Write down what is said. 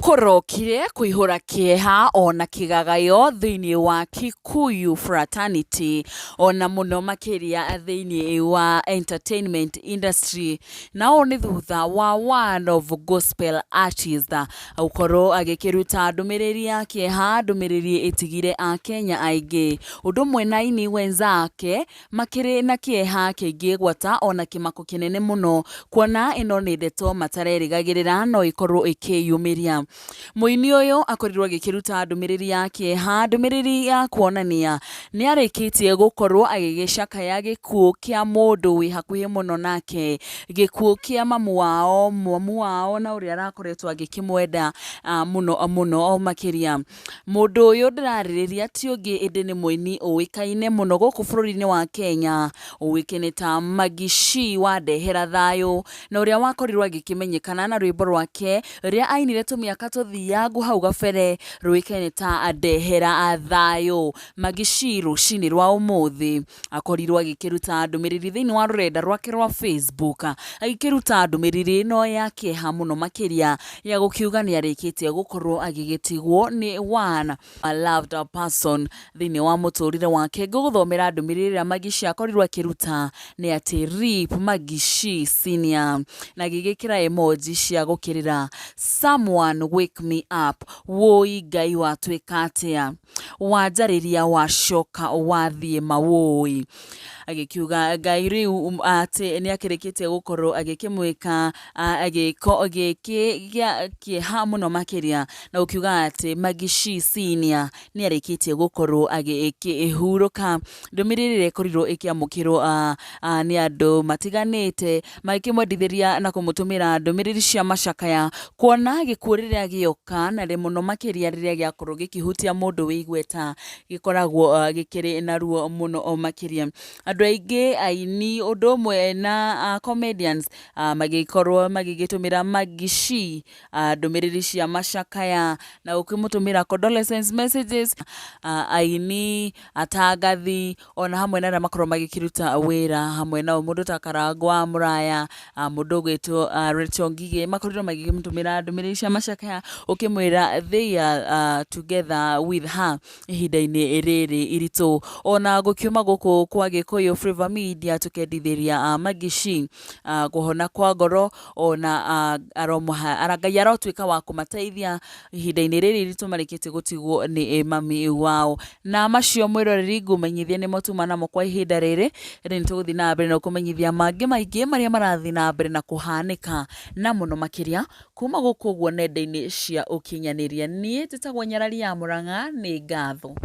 Kurokire kuihura Kieha ona kigagayo thiini wa Gikuu fraternity ona muno makiria thiini wa entertainment industry nao ni thutha wa one of gospel artists ukorwo agikiruta ndumiriri ya Kieha ndumiriri itigire a Kenya aingi undu mwe na Aini wenzake makiri na Kieha kiingi gwata ona kimako kinene muno kuona ino ni ndeto matarerigagirira no ikorwo ikiyumiria. Muini uyu akorirwo agikiruta ndumiriri ya Kieha ndumiriri ya kuonania ni arikitie gukorwo agigicakaya gikuo kia mundu wi hakuhi muno nake gikuo kia mamu wao na uria arakoretwo agikimwenda muno o makiria. Mundu uyu ndiraririria ti ungi indi ni muini uikaine muno guku bururi-ini wa Kenya uikene ta Maggie Shii wa ndehera thayo na uria wakorirwo agikimenyekana na rwimbo rwake ria ainire tumiaka tuthiangu hau gabere ruikene ta ndehera thayo. Maggie Shii rucini rwa umuthi akorirwo agikiruta ndumiriri thiini wa rurenda rwake rwa Facebook agikiruta ndumiriri no ya Kieha muno makiria ya gukiuga ni arikitie gukorwo agigitigwo ni one a loved person thiini wa muturire wake. Guguthomera ndumiriri ya Maggie Shii akorirwo akiruta ni ati RIP Maggie Shii senior na gigikira emoji cia gukirira someone wake me up woi Ngai watwika atia wanjariria wacoka wathie mawoi agikiuga Ngai riu ati ni akirikitie gukorwo agikimwika Kieha muno makiria na ukiuga ati Maggie Shii senior ni arikitie gukorwo agikihuruka. Ndumiriri rekorirwo ikiamukirwo ni andu matiganite makimwendithiria na kumutumira ndumiriri cia macakaya kuona gikuo riria gioka na muno makiria riria giakorwo gikihutia mundu wigweta gikoragwo gikiri na ruo muno o makiria. Andu aingi aini undu umwe na comedians magikorwo magigitumira Maggie Shii ndumiriri cia macakaya na ukimutumira condolence messages aini atangathi ona hamwe na makorwo magikiruta wira hamwe na mundu ta Karangwa Muraya mundu gwitwo Rachel Ngige makorirwo magikimutumira ndumiriri cia macakaya ukimwira they are together with her ihinda-ini riri iritu. Ona gukiuma guku kwa Gikuu Flavor Media tukendithiria Maggie Shii kuhona kwa ngoro ona Ngai arotwika wa kumateithia ihinda-ini riri iritu marikitie gutigwo ni mami wao. Na macio mwiroreri ngumenyithia ni motuma namo kwa ihinda riri ni tuguthi na mbere na kumenyithia mangi maingi maria marathi na mbere na kuhanika na muno makiria kuma guku guo nenda-ini cia ukinyaniria. Nie titagwo Nyarari ya Murang'a ni ngatho.